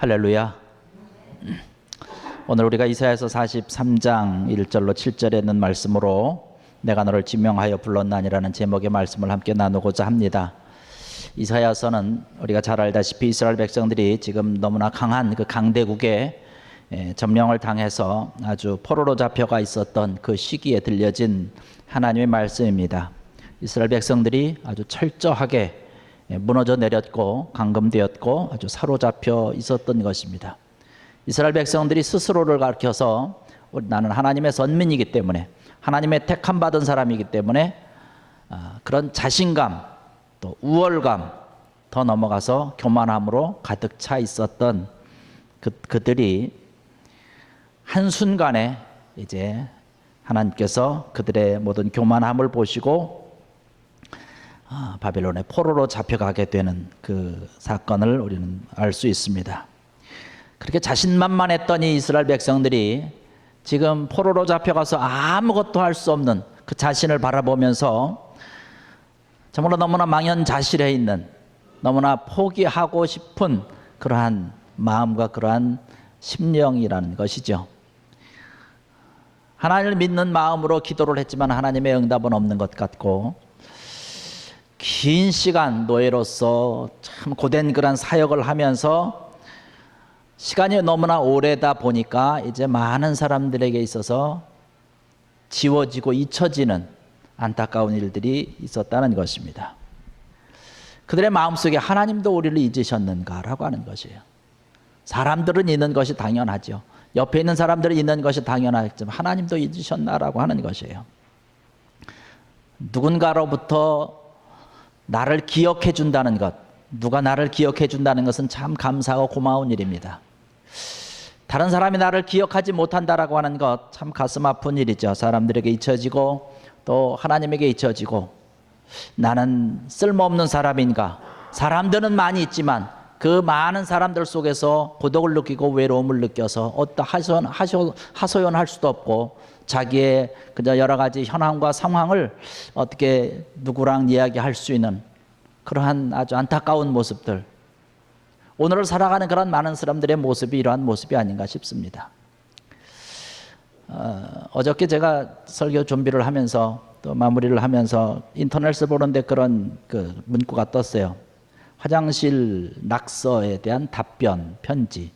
할렐루야. 오늘 우리가 이사야서 43장 1절로 7절에 있는 말씀으로 내가 너를 지명하여 불렀나니라는 제목의 말씀을 함께 나누고자 합니다. 이사야서는 우리가 잘 알다시피 이스라엘 백성들이 지금 너무나 강한 그 강대국에 점령을 당해서 아주 포로로 잡혀가 있었던 그 시기에 들려진 하나님의 말씀입니다. 이스라엘 백성들이 아주 철저하게 무너져 내렸고 감금되었고 아주 사로잡혀 있었던 것입니다. 이스라엘 백성들이 스스로를 가리켜서 나는 하나님의 선민이기 때문에, 하나님의 택함 받은 사람이기 때문에 그런 자신감, 또 우월감, 더 넘어가서 교만함으로 가득 차 있었던 그들이 한순간에 이제 하나님께서 그들의 모든 교만함을 보시고 바벨론의 포로로 잡혀가게 되는 그 사건을 우리는 알 수 있습니다. 그렇게 자신만만했던 이 이스라엘 백성들이 지금 포로로 잡혀가서 아무것도 할 수 없는 그 자신을 바라보면서 정말로 너무나 망연자실해 있는, 너무나 포기하고 싶은 그러한 마음과 그러한 심령이라는 것이죠. 하나님을 믿는 마음으로 기도를 했지만 하나님의 응답은 없는 것 같고, 긴 시간 노예로서 참 고된 그런 사역을 하면서 시간이 너무나 오래다 보니까 이제 많은 사람들에게 있어서 지워지고 잊혀지는 안타까운 일들이 있었다는 것입니다. 그들의 마음속에 하나님도 우리를 잊으셨는가라고 하는 것이에요. 사람들은 잊는 것이 당연하죠. 옆에 있는 사람들은 잊는 것이 당연하지만 하나님도 잊으셨나라고 하는 것이에요. 누군가로부터 나를 기억해 준다는 것, 누가 나를 기억해 준다는 것은 참 감사하고 고마운 일입니다. 다른 사람이 나를 기억하지 못한다라고 하는 것, 참 가슴 아픈 일이죠. 사람들에게 잊혀지고 또 하나님에게 잊혀지고, 나는 쓸모없는 사람인가? 사람들은 많이 있지만 그 많은 사람들 속에서 고독을 느끼고 외로움을 느껴서 어떠 하소연할 수도 없고, 자기의 그저 여러 가지 현황과 상황을 어떻게 누구랑 이야기할 수 있는 그러한 아주 안타까운 모습들, 오늘을 살아가는 그런 많은 사람들의 모습이 이러한 모습이 아닌가 싶습니다. 어저께 제가 설교 준비를 하면서 또 마무리를 하면서 인터넷을 보는데 그런 그 문구가 떴어요. 화장실 낙서에 대한 답변 편지.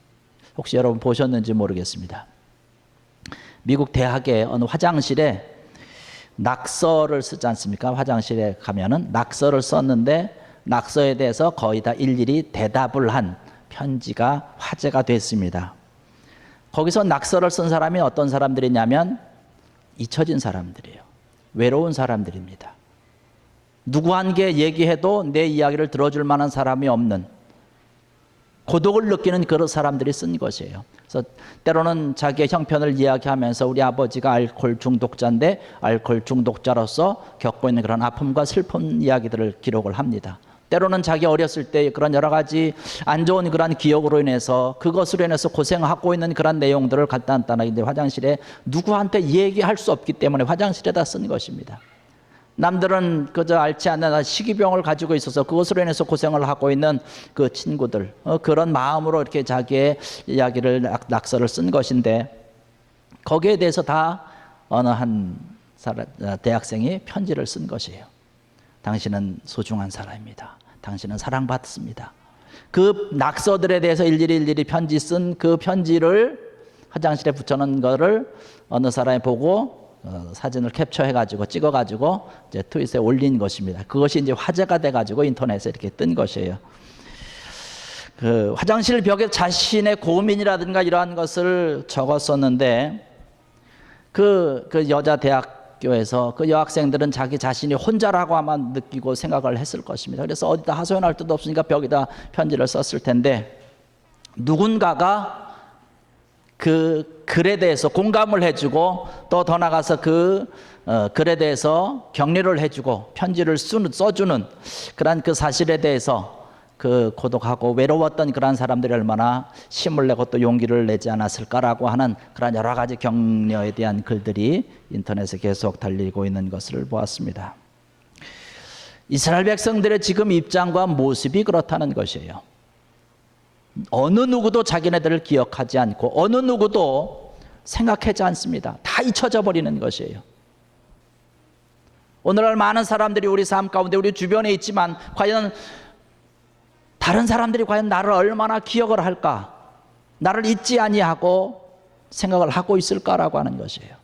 혹시 여러분 보셨는지 모르겠습니다. 미국 대학의 어느 화장실에 낙서를 쓰지 않습니까? 화장실에 가면은 낙서를 썼는데 낙서에 대해서 거의 다 일일이 대답을 한 편지가 화제가 됐습니다. 거기서 낙서를 쓴 사람이 어떤 사람들이냐면 잊혀진 사람들이에요. 외로운 사람들입니다. 누구한테 얘기해도 내 이야기를 들어줄 만한 사람이 없는, 고독을 느끼는 그런 사람들이 쓴 것이에요. 그래서 때로는 자기의 형편을 이야기하면서 우리 아버지가 알코올 중독자인데 알코올 중독자로서 겪고 있는 그런 아픔과 슬픈 이야기들을 기록을 합니다. 때로는 자기 어렸을 때 그런 여러 가지 안 좋은 그런 기억으로 인해서 그것으로 인해서 고생하고 있는 그런 내용들을 간단하게 화장실에 누구한테 얘기할 수 없기 때문에 화장실에다 쓴 것입니다. 남들은 그저 앓지 않는 식이병을 가지고 있어서 그것으로 인해서 고생을 하고 있는 그 친구들, 그런 마음으로 이렇게 자기의 이야기를 낙서를 쓴 것인데, 거기에 대해서 다 어느 한 대학생이 편지를 쓴 것이에요. 당신은 소중한 사람입니다. 당신은 사랑받습니다. 그 낙서들에 대해서 일일이 편지 쓴 그 편지를 화장실에 붙여놓은 거를 어느 사람이 보고 사진을 캡처해가지고 찍어가지고 이제 트윗에 올린 것입니다. 그것이 이제 화제가 돼가지고 인터넷에 이렇게 뜬 것이에요. 그 화장실 벽에 자신의 고민이라든가 이러한 것을 적었었는데 그 여자 대학교에서 그 여학생들은 자기 자신이 혼자라고 아마 느끼고 생각을 했을 것입니다. 그래서 어디다 하소연할 데도 없으니까 벽에다 편지를 썼을 텐데, 누군가가 그 글에 대해서 공감을 해주고 또 더 나가서 그 글에 대해서 격려를 해주고 편지를 써주는 그런 그 사실에 대해서 그 고독하고 외로웠던 그런 사람들이 얼마나 힘을 내고 또 용기를 내지 않았을까라고 하는 그런 여러 가지 격려에 대한 글들이 인터넷에 계속 달리고 있는 것을 보았습니다. 이스라엘 백성들의 지금 입장과 모습이 그렇다는 것이에요. 어느 누구도 자기네들을 기억하지 않고 어느 누구도 생각하지 않습니다. 다 잊혀져 버리는 것이에요. 오늘날 많은 사람들이 우리 삶 가운데 우리 주변에 있지만 과연 다른 사람들이 과연 나를 얼마나 기억을 할까? 나를 잊지 아니하고 생각을 하고 있을까라고 하는 것이에요.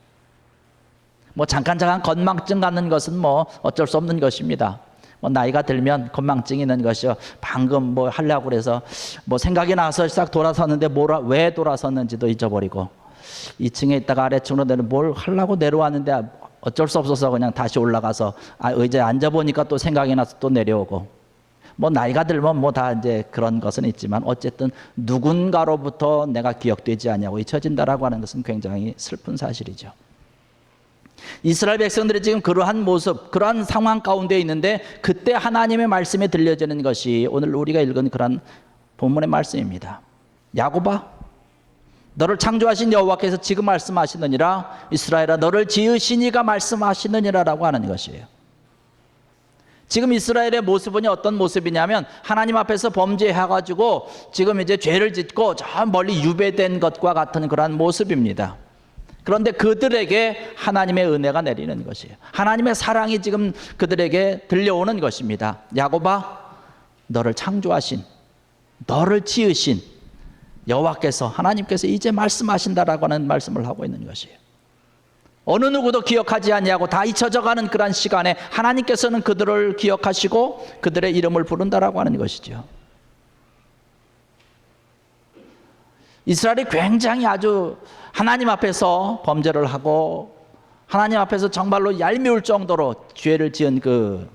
뭐 잠깐 건망증 갖는 것은 뭐 어쩔 수 없는 것입니다. 뭐 나이가 들면 건망증이 있는 것이요. 방금 뭐 하려고 그래서 뭐 생각이 나서 싹 돌아섰는데 왜 돌아섰는지도 잊어버리고 2층에 있다가 아래층으로 뭘 하려고 내려왔는데 어쩔 수 없어서 그냥 다시 올라가서 의자에 앉아보니까 또 생각이 나서 또 내려오고 뭐 나이가 들면 뭐 다 이제 그런 것은 있지만 어쨌든 누군가로부터 내가 기억되지 않냐고 잊혀진다라고 하는 것은 굉장히 슬픈 사실이죠. 이스라엘 백성들이 지금 그러한 모습, 그러한 상황 가운데 있는데 그때 하나님의 말씀이 들려지는 것이 오늘 우리가 읽은 그런 본문의 말씀입니다. 야곱아, 너를 창조하신 여호와께서 지금 말씀하시느니라. 이스라엘아, 너를 지으신 이가 말씀하시느니라라고 하는 것이에요. 지금 이스라엘의 모습은 어떤 모습이냐면 하나님 앞에서 범죄해가지고 지금 이제 죄를 짓고 저 멀리 유배된 것과 같은 그러한 모습입니다. 그런데 그들에게 하나님의 은혜가 내리는 것이에요. 하나님의 사랑이 지금 그들에게 들려오는 것입니다. 야곱아, 너를 창조하신, 너를 지으신 여호와께서, 하나님께서 이제 말씀하신다라고 하는 말씀을 하고 있는 것이에요. 어느 누구도 기억하지 않냐고 다 잊혀져가는 그런 시간에 하나님께서는 그들을 기억하시고 그들의 이름을 부른다라고 하는 것이죠. 이스라엘이 굉장히 아주 하나님 앞에서 범죄를 하고 하나님 앞에서 정말로 얄미울 정도로 죄를 지은 그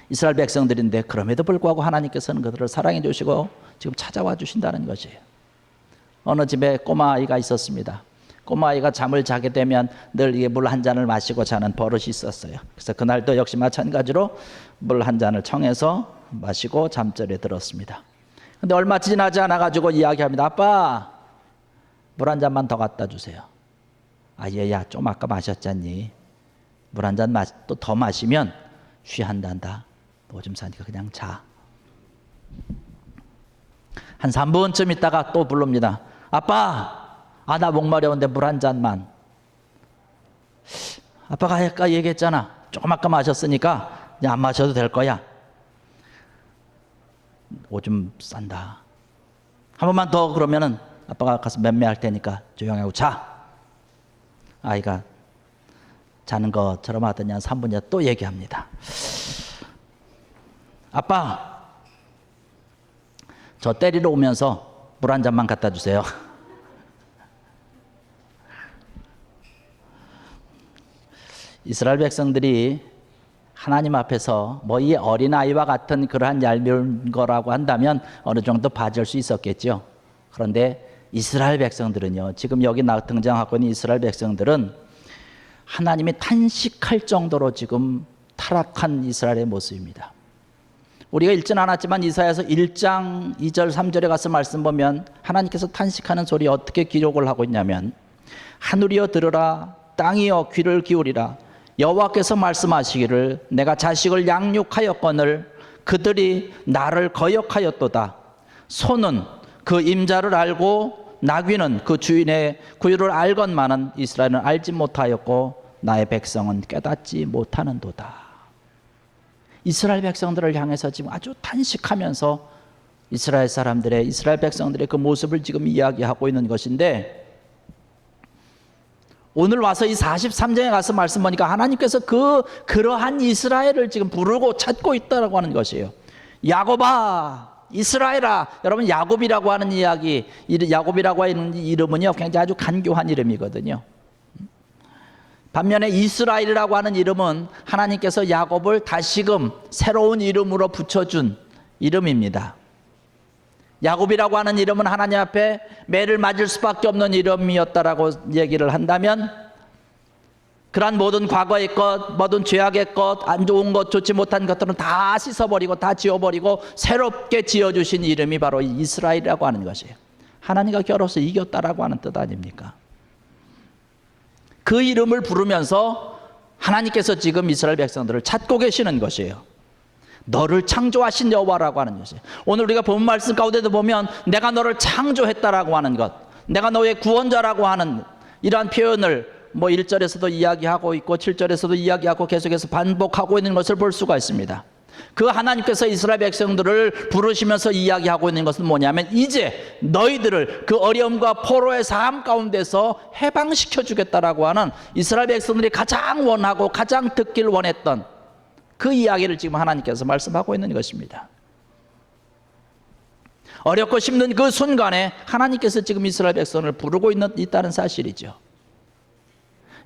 이스라엘 백성들인데 그럼에도 불구하고 하나님께서는 그들을 사랑해 주시고 지금 찾아와 주신다는 것이에요. 어느 집에 꼬마 아이가 있었습니다. 꼬마 아이가 잠을 자게 되면 늘 이게 물 한 잔을 마시고 자는 버릇이 있었어요. 그래서 그날도 역시 마찬가지로 물 한 잔을 청해서 마시고 잠자리에 들었습니다. 근데 얼마 지나지 않아 가지고 이야기합니다. 아빠, 물 한 잔만 더 갖다 주세요. 아, 얘야, 좀 아까 마셨잖니. 물 한 잔 또 더 마시면 취한단다. 오줌 싸니까 그냥 자. 한 3분쯤 있다가 또 부릅니다. 아빠, 나 목마려운데 물 한 잔만. 아빠가 아까 얘기했잖아. 조금 아까 마셨으니까 이제 안 마셔도 될 거야. 오줌 싼다. 한 번만 더 그러면은 아빠가 가서 맴매할 테니까 조용히 하고 자. 아이가 자는 것처럼 하더니 한 3분 뒤에 또 얘기합니다. 아빠, 저 때리러 오면서 물 한 잔만 갖다 주세요. 이스라엘 백성들이 하나님 앞에서 뭐 이 어린아이와 같은 그러한 얄미운 거라고 한다면 어느 정도 봐줄 수 있었겠죠. 그런데 이스라엘 백성들은요, 지금 여기 등장하고 있는 이스라엘 백성들은 하나님이 탄식할 정도로 지금 타락한 이스라엘의 모습입니다. 우리가 읽진 않았지만 이사야서 1장 2절 3절에 가서 말씀 보면 하나님께서 탄식하는 소리 어떻게 기록을 하고 있냐면 하늘이여 들으라, 땅이여 귀를 기울이라. 여호와께서 말씀하시기를 내가 자식을 양육하였거늘 그들이 나를 거역하였도다. 소는 그 임자를 알고 나귀는 그 주인의 구유를 알건만은 이스라엘은 알지 못하였고 나의 백성은 깨닫지 못하는도다. 이스라엘 백성들을 향해서 지금 아주 탄식하면서 이스라엘 백성들의 그 모습을 지금 이야기하고 있는 것인데, 오늘 와서 이 43장에 가서 말씀 보니까 하나님께서 그러한 이스라엘을 지금 부르고 찾고 있다라고 하는 것이에요. 야곱아, 이스라엘아. 여러분, 야곱이라고 하는 야곱이라고 하는 이름은요, 굉장히 아주 간교한 이름이거든요. 반면에 이스라엘이라고 하는 이름은 하나님께서 야곱을 다시금 새로운 이름으로 붙여준 이름입니다. 야곱이라고 하는 이름은 하나님 앞에 매를 맞을 수밖에 없는 이름이었다라고 얘기를 한다면, 그러한 모든 과거의 것, 모든 죄악의 것, 안 좋은 것, 좋지 못한 것들은 다 씻어버리고 다 지워버리고 새롭게 지어주신 이름이 바로 이스라엘이라고 하는 것이에요. 하나님과 겨뤄서 이겼다라고 하는 뜻 아닙니까? 그 이름을 부르면서 하나님께서 지금 이스라엘 백성들을 찾고 계시는 것이에요. 너를 창조하신 여호와라고 하는 것이에요. 오늘 우리가 본 말씀 가운데도 보면 내가 너를 창조했다라고 하는 것, 내가 너의 구원자라고 하는 이러한 표현을 1절에서도 이야기하고 있고 7절에서도 이야기하고 계속해서 반복하고 있는 것을 볼 수가 있습니다. 그 하나님께서 이스라엘 백성들을 부르시면서 이야기하고 있는 것은 뭐냐면 이제 너희들을 그 어려움과 포로의 삶 가운데서 해방시켜 주겠다라고 하는 이스라엘 백성들이 가장 원하고 가장 듣길 원했던 그 이야기를 지금 하나님께서 말씀하고 있는 것입니다. 어렵고 힘든 그 순간에 하나님께서 지금 이스라엘 백성을 부르고 있다는 사실이죠.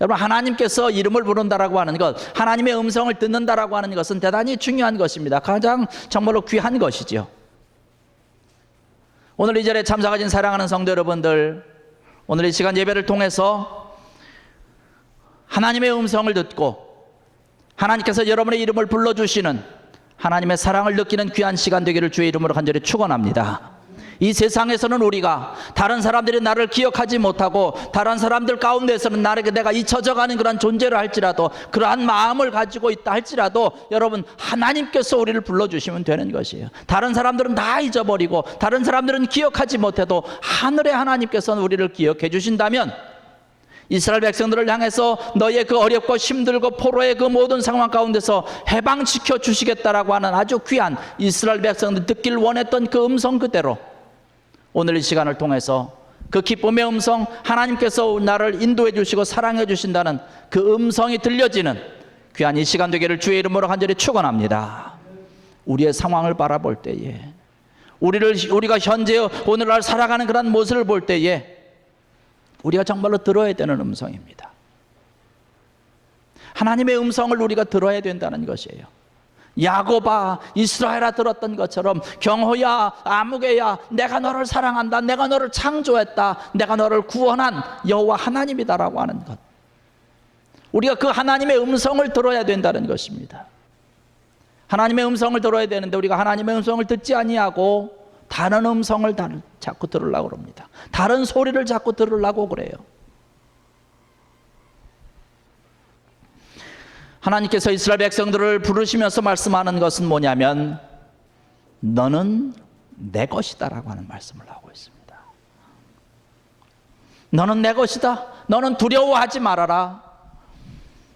여러분, 하나님께서 이름을 부른다라고 하는 것, 하나님의 음성을 듣는다라고 하는 것은 대단히 중요한 것입니다. 가장 정말로 귀한 것이죠. 오늘 이 자리에 참석하신 사랑하는 성도 여러분들, 오늘 이 시간 예배를 통해서 하나님의 음성을 듣고 하나님께서 여러분의 이름을 불러주시는 하나님의 사랑을 느끼는 귀한 시간 되기를 주의 이름으로 간절히 축원합니다. 이 세상에서는 우리가 다른 사람들이 나를 기억하지 못하고 다른 사람들 가운데서는 내가 잊혀져가는 그런 존재를 할지라도, 그러한 마음을 가지고 있다 할지라도 여러분, 하나님께서 우리를 불러주시면 되는 것이에요. 다른 사람들은 다 잊어버리고 다른 사람들은 기억하지 못해도 하늘의 하나님께서는 우리를 기억해 주신다면 이스라엘 백성들을 향해서 너의 그 어렵고 힘들고 포로의 그 모든 상황 가운데서 해방시켜 주시겠다라고 하는 아주 귀한 이스라엘 백성들 듣길 원했던 그 음성 그대로 오늘 이 시간을 통해서 그 기쁨의 음성, 하나님께서 나를 인도해 주시고 사랑해 주신다는 그 음성이 들려지는 귀한 이 시간 되기를 주의 이름으로 간절히 축원합니다. 우리의 상황을 바라볼 때에, 우리가 현재 오늘날 살아가는 그런 모습을 볼 때에 우리가 정말로 들어야 되는 음성입니다. 하나님의 음성을 우리가 들어야 된다는 것이에요. 야곱아, 이스라엘아 들었던 것처럼 경호야, 아무개야, 내가 너를 사랑한다, 내가 너를 창조했다, 내가 너를 구원한 여호와 하나님이다라고 하는 것, 우리가 그 하나님의 음성을 들어야 된다는 것입니다. 하나님의 음성을 들어야 되는데 우리가 하나님의 음성을 듣지 아니하고 다른 음성을 자꾸 들으려고 합니다. 다른 소리를 자꾸 들으려고 그래요. 하나님께서 이스라엘 백성들을 부르시면서 말씀하는 것은 뭐냐면 너는 내 것이다 라고 하는 말씀을 하고 있습니다. 너는 내 것이다. 너는 두려워하지 말아라.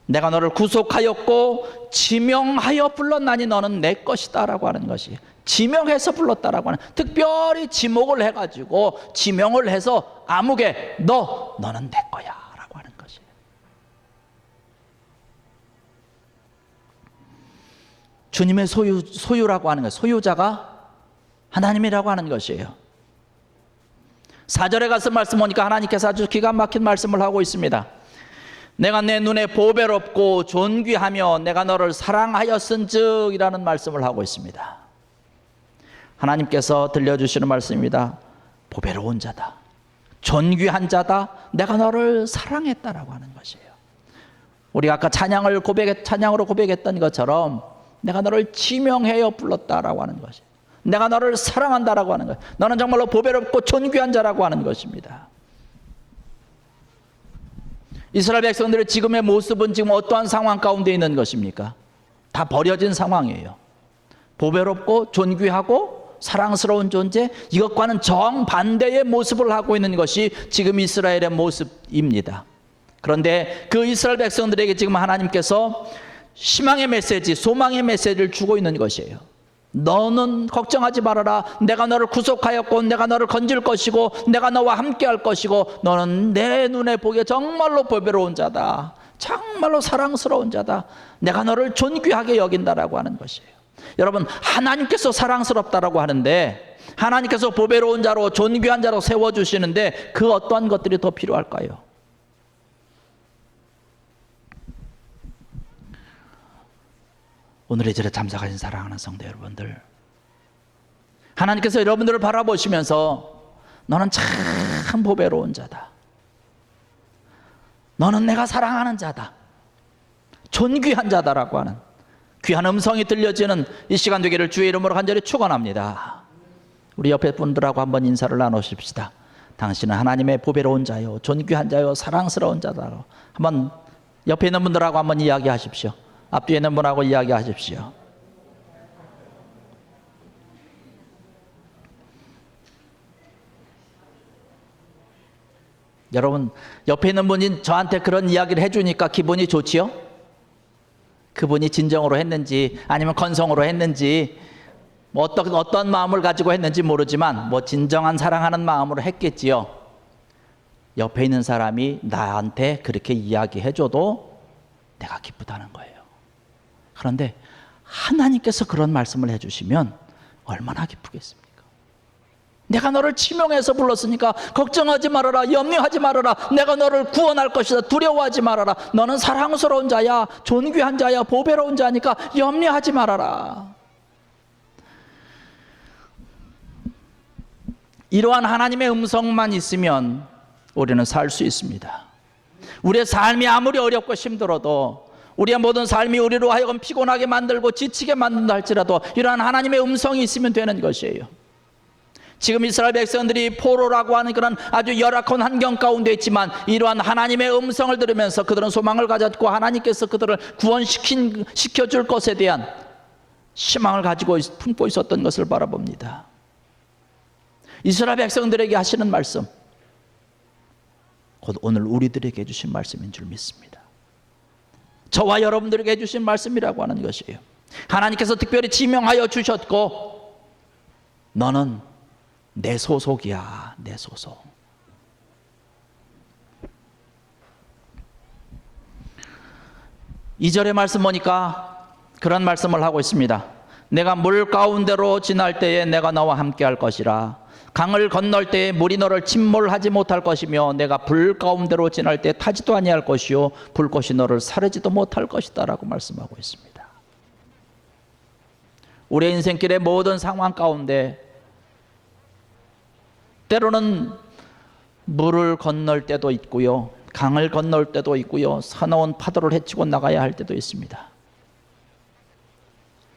내가 너를 구속하였고 지명하여 불렀나니 너는 내 것이다 라고 하는 것이, 지명해서 불렀다라고 하는, 특별히 지목을 해가지고 지명을 해서 아무개 너는 내 거야 라고 하는 것이에요. 주님의 소유라고 하는 것, 소유자가 하나님이라고 하는 것이에요. 4절에 가서 말씀 보니까 하나님께서 아주 기가 막힌 말씀을 하고 있습니다. 내가 내 눈에 보배롭고 존귀하며 내가 너를 사랑하였은즉 이라는 말씀을 하고 있습니다. 하나님께서 들려주시는 말씀입니다. 보배로운 자다, 존귀한 자다, 내가 너를 사랑했다라고 하는 것이에요. 우리가 아까 찬양으로 고백했던 것처럼 내가 너를 지명하여 불렀다라고 하는 것이에요. 내가 너를 사랑한다라고 하는 것이에요. 너는 정말로 보배롭고 존귀한 자라고 하는 것입니다. 이스라엘 백성들의 지금의 모습은 지금 어떠한 상황 가운데 있는 것입니까? 다 버려진 상황이에요. 보배롭고 존귀하고 사랑스러운 존재, 이것과는 정반대의 모습을 하고 있는 것이 지금 이스라엘의 모습입니다. 그런데 그 이스라엘 백성들에게 지금 하나님께서 희망의 메시지, 소망의 메시지를 주고 있는 것이에요. 너는 걱정하지 말아라. 내가 너를 구속하였고 내가 너를 건질 것이고 내가 너와 함께 할 것이고 너는 내 눈에 보기에 정말로 보배로운 자다, 정말로 사랑스러운 자다, 내가 너를 존귀하게 여긴다라고 하는 것이에요. 여러분, 하나님께서 사랑스럽다라고 하는데, 하나님께서 보배로운 자로 존귀한 자로 세워주시는데 그 어떠한 것들이 더 필요할까요? 오늘 이 절에 참석하신 사랑하는 성도 여러분들, 하나님께서 여러분들을 바라보시면서 너는 참 보배로운 자다, 너는 내가 사랑하는 자다, 존귀한 자다라고 하는 귀한 음성이 들려지는 이 시간 되기를 주의 이름으로 간절히 축원합니다. 우리 옆에 분들하고 한번 인사를 나누십시다. 당신은 하나님의 보배로운 자요, 존귀한 자요, 사랑스러운 자다. 한번 옆에 있는 분들하고 한번 이야기하십시오. 앞뒤에 있는 분하고 이야기하십시오. 여러분, 옆에 있는 분이 저한테 그런 이야기를 해주니까 기분이 좋지요? 그분이 진정으로 했는지 아니면 건성으로 했는지 뭐 어떤 마음을 가지고 했는지 모르지만 뭐 진정한 사랑하는 마음으로 했겠지요. 옆에 있는 사람이 나한테 그렇게 이야기해줘도 내가 기쁘다는 거예요. 그런데 하나님께서 그런 말씀을 해주시면 얼마나 기쁘겠습니까? 내가 너를 지명해서 불렀으니까 걱정하지 말아라, 염려하지 말아라, 내가 너를 구원할 것이다, 두려워하지 말아라, 너는 사랑스러운 자야, 존귀한 자야, 보배로운 자니까 염려하지 말아라. 이러한 하나님의 음성만 있으면 우리는 살 수 있습니다. 우리의 삶이 아무리 어렵고 힘들어도, 우리의 모든 삶이 우리로 하여금 피곤하게 만들고 지치게 만든다 할지라도 이러한 하나님의 음성이 있으면 되는 것이에요. 지금 이스라엘 백성들이 포로라고 하는 그런 아주 열악한 환경 가운데 있지만 이러한 하나님의 음성을 들으면서 그들은 소망을 가졌고 하나님께서 그들을 구원시켜줄 것에 대한 희망을 가지고 품고 있었던 것을 바라봅니다. 이스라엘 백성들에게 하시는 말씀, 곧 오늘 우리들에게 해주신 말씀인 줄 믿습니다. 저와 여러분들에게 해주신 말씀이라고 하는 것이에요. 하나님께서 특별히 지명하여 주셨고 너는 내 소속이야, 내 소속. 이 절의 말씀 보니까 그런 말씀을 하고 있습니다. 내가 물 가운데로 지날 때에 내가 너와 함께 할 것이라. 강을 건널 때에 물이 너를 침몰하지 못할 것이며 내가 불 가운데로 지날 때 타지도 아니할 것이요 불꽃이 너를 사르지도 못할 것이다 라고 말씀하고 있습니다. 우리의 인생길의 모든 상황 가운데 때로는 물을 건널 때도 있고요, 강을 건널 때도 있고요, 사나운 파도를 헤치고 나가야 할 때도 있습니다.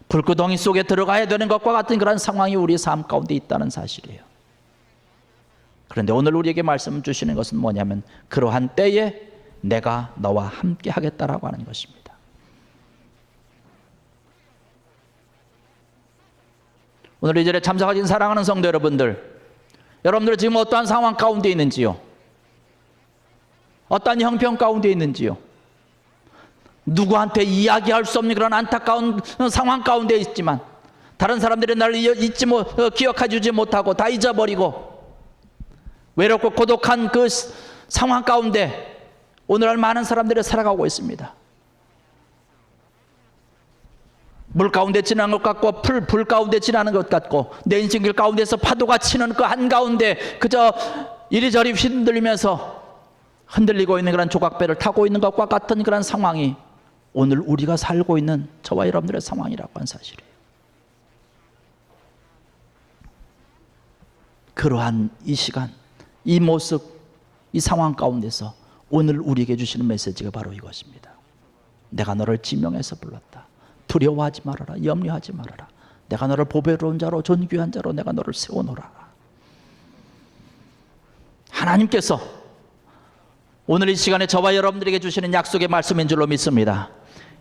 불구덩이 속에 들어가야 되는 것과 같은 그런 상황이 우리 삶 가운데 있다는 사실이에요. 그런데 오늘 우리에게 말씀 주시는 것은 뭐냐면 그러한 때에 내가 너와 함께 하겠다라고 하는 것입니다. 오늘 이 절에 참석하신 사랑하는 성도 여러분들, 여러분들 지금 어떠한 상황 가운데 있는지요? 어떠한 형편 가운데 있는지요? 누구한테 이야기할 수 없는 그런 안타까운 상황 가운데 있지만 다른 사람들이 나를 기억해주지 못하고 다 잊어버리고 외롭고 고독한 그 상황 가운데 오늘날 많은 사람들이 살아가고 있습니다. 물 가운데 지나는 것 같고 불 가운데 지나는 것 같고 내 인생길 가운데서 파도가 치는 그 한가운데 그저 이리저리 흔들리면서 흔들리고 있는 그런 조각배를 타고 있는 것과 같은 그런 상황이 오늘 우리가 살고 있는 저와 여러분들의 상황이라고 하는 사실이에요. 그러한 이 시간, 이 모습, 이 상황 가운데서 오늘 우리에게 주시는 메시지가 바로 이것입니다. 내가 너를 지명해서 불렀다. 두려워하지 말아라. 염려하지 말아라. 내가 너를 보배로운 자로 존귀한 자로 내가 너를 세워놓으라. 하나님께서 오늘 이 시간에 저와 여러분들에게 주시는 약속의 말씀인 줄로 믿습니다.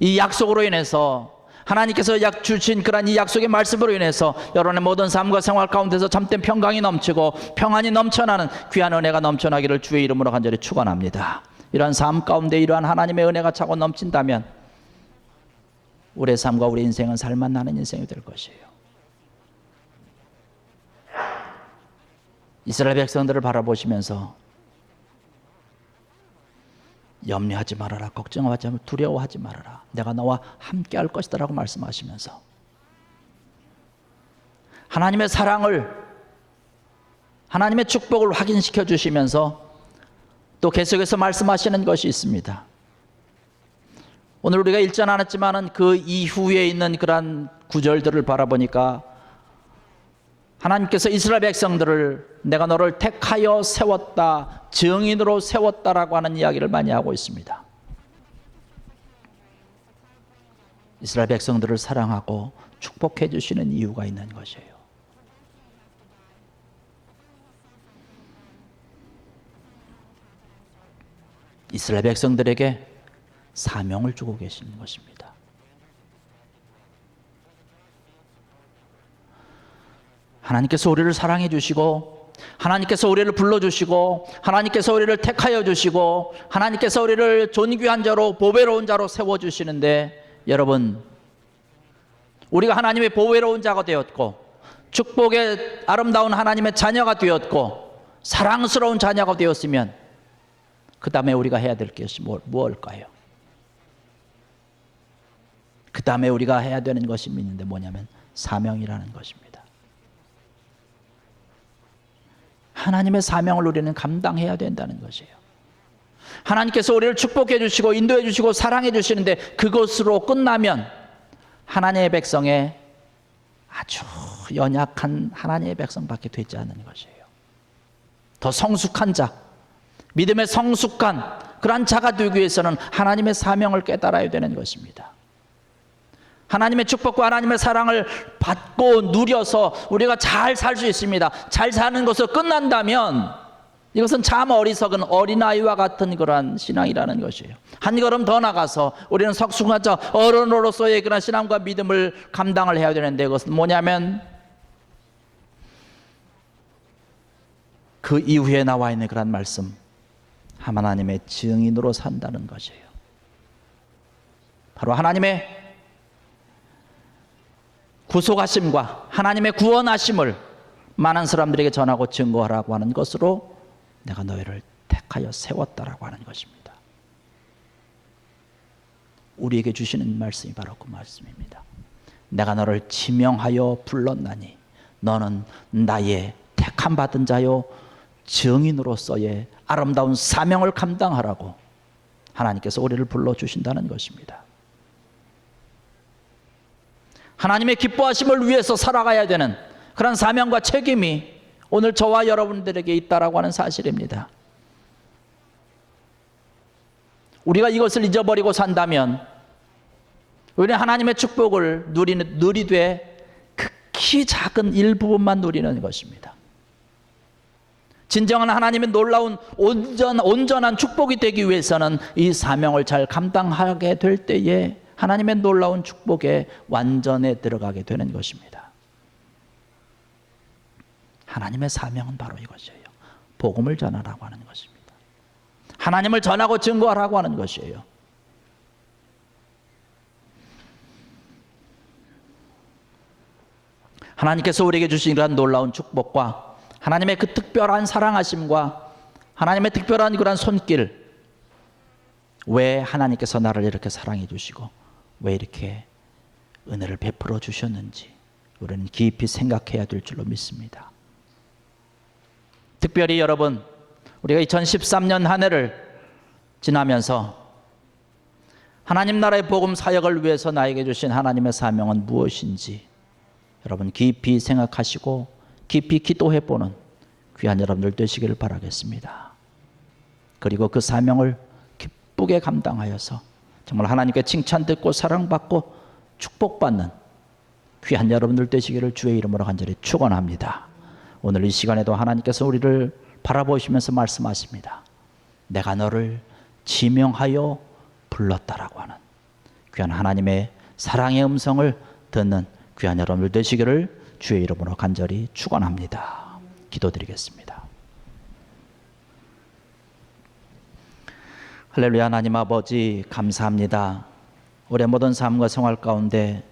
이 약속으로 인해서 하나님께서 주신 그런 이 약속의 말씀으로 인해서 여러분의 모든 삶과 생활 가운데서 참된 평강이 넘치고 평안이 넘쳐나는 귀한 은혜가 넘쳐나기를 주의 이름으로 간절히 축원합니다. 이러한 삶 가운데 이러한 하나님의 은혜가 차고 넘친다면 우리의 삶과 우리 인생은 살만 나는 인생이 될 것이에요. 이스라엘 백성들을 바라보시면서 염려하지 말아라, 걱정하지 말아라, 두려워하지 말아라, 내가 너와 함께 할 것이다 라고 말씀하시면서 하나님의 사랑을, 하나님의 축복을 확인시켜 주시면서 또 계속해서 말씀하시는 것이 있습니다. 오늘 우리가 읽지 않았지만 그 이후에 있는 그러한 구절들을 바라보니까 하나님께서 이스라엘 백성들을 내가 너를 택하여 세웠다, 증인으로 세웠다라고 하는 이야기를 많이 하고 있습니다. 이스라엘 백성들을 사랑하고 축복해 주시는 이유가 있는 것이에요. 이스라엘 백성들에게 사명을 주고 계시는 것입니다. 하나님께서 우리를 사랑해 주시고 하나님께서 우리를 불러주시고 하나님께서 우리를 택하여 주시고 하나님께서 우리를 존귀한 자로 보배로운 자로 세워주시는데, 여러분, 우리가 하나님의 보배로운 자가 되었고 축복의 아름다운 하나님의 자녀가 되었고 사랑스러운 자녀가 되었으면 그 다음에 우리가 해야 될 것이 무엇일까요? 그 다음에 우리가 해야 되는 것이 있는데 뭐냐면 사명이라는 것입니다. 하나님의 사명을 우리는 감당해야 된다는 것이에요. 하나님께서 우리를 축복해 주시고 인도해 주시고 사랑해 주시는데 그것으로 끝나면 하나님의 백성의 아주 연약한 하나님의 백성밖에 되지 않는 것이에요. 더 성숙한 자, 믿음의 성숙한 그러한 자가 되기 위해서는 하나님의 사명을 깨달아야 되는 것입니다. 하나님의 축복과 하나님의 사랑을 받고 누려서 우리가 잘 살 수 있습니다. 잘 사는 것으로 끝난다면 이것은 참 어리석은 어린아이와 같은 그러한 신앙이라는 것이에요. 한 걸음 더 나가서 우리는 성숙한 자 어른으로서의 그런 신앙과 믿음을 감당을 해야 되는데, 그것은 뭐냐면 그 이후에 나와 있는 그런 말씀, 하나님의 증인으로 산다는 것이에요. 바로 하나님의 구속하심과 하나님의 구원하심을 많은 사람들에게 전하고 증거하라고 하는 것으로 내가 너희를 택하여 세웠다라고 하는 것입니다. 우리에게 주시는 말씀이 바로 그 말씀입니다. 내가 너를 지명하여 불렀나니 너는 나의 택함 받은 자요 증인으로서의 아름다운 사명을 감당하라고 하나님께서 우리를 불러주신다는 것입니다. 하나님의 기뻐하심을 위해서 살아가야 되는 그런 사명과 책임이 오늘 저와 여러분들에게 있다라고 하는 사실입니다. 우리가 이것을 잊어버리고 산다면 우리는 하나님의 축복을 누리되 극히 작은 일부분만 누리는 것입니다. 진정한 하나님의 놀라운 온전한 축복이 되기 위해서는 이 사명을 잘 감당하게 될 때에 하나님의 놀라운 축복에 완전에 들어가게 되는 것입니다. 하나님의 사명은 바로 이것이에요. 복음을 전하라고 하는 것입니다. 하나님을 전하고 증거하라고 하는 것이에요. 하나님께서 우리에게 주신 이러한 놀라운 축복과 하나님의 그 특별한 사랑하심과 하나님의 특별한 그런 손길, 왜 하나님께서 나를 이렇게 사랑해 주시고 왜 이렇게 은혜를 베풀어 주셨는지 우리는 깊이 생각해야 될 줄로 믿습니다. 특별히 여러분, 우리가 2013년 한 해를 지나면서 하나님 나라의 복음 사역을 위해서 나에게 주신 하나님의 사명은 무엇인지 여러분 깊이 생각하시고 깊이 기도해 보는 귀한 여러분들 되시기를 바라겠습니다. 그리고 그 사명을 기쁘게 감당하여서 정말 하나님께 칭찬 듣고 사랑받고 축복받는 귀한 여러분들 되시기를 주의 이름으로 간절히 축원합니다. 오늘 이 시간에도 하나님께서 우리를 바라보시면서 말씀하십니다. 내가 너를 지명하여 불렀다라고 하는 귀한 하나님의 사랑의 음성을 듣는 귀한 여러분들 되시기를 주의 이름으로 간절히 축원합니다. 기도드리겠습니다. 할렐루야. 하나님 아버지 감사합니다. 우리의 모든 삶과 생활 가운데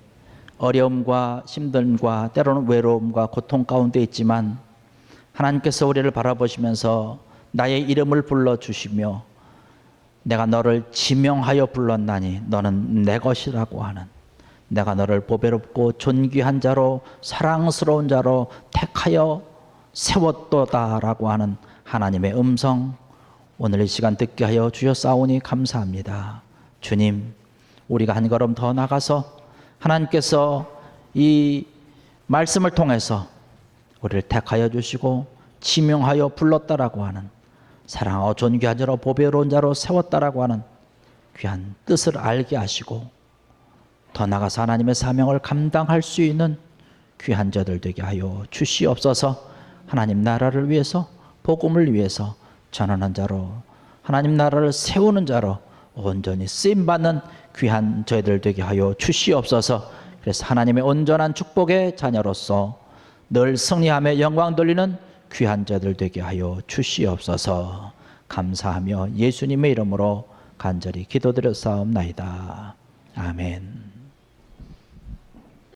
어려움과 힘듦과 때로는 외로움과 고통 가운데 있지만 하나님께서 우리를 바라보시면서 나의 이름을 불러주시며 내가 너를 지명하여 불렀나니 너는 내 것이라고 하는, 내가 너를 보배롭고 존귀한 자로 사랑스러운 자로 택하여 세웠도다라고 하는 하나님의 음성, 오늘 이 시간 듣게 하여 주셨사오니 감사합니다. 주님, 우리가 한 걸음 더 나가서 하나님께서 이 말씀을 통해서 우리를 택하여 주시고 지명하여 불렀다라고 하는, 사랑하고 존귀한 자로 보배로운 자로 세웠다라고 하는 귀한 뜻을 알게 하시고 더 나아가서 하나님의 사명을 감당할 수 있는 귀한 자들 되게 하여 주시옵소서. 하나님 나라를 위해서, 복음을 위해서 전하는 자로, 하나님 나라를 세우는 자로 온전히 쓰임받는 귀한 저희들 되게 하여 주시옵소서. 그래서 하나님의 온전한 축복의 자녀로서 늘 승리하며 영광 돌리는 귀한 자들 되게 하여 주시옵소서. 감사하며 예수님의 이름으로 간절히 기도드렸사옵나이다. 아멘.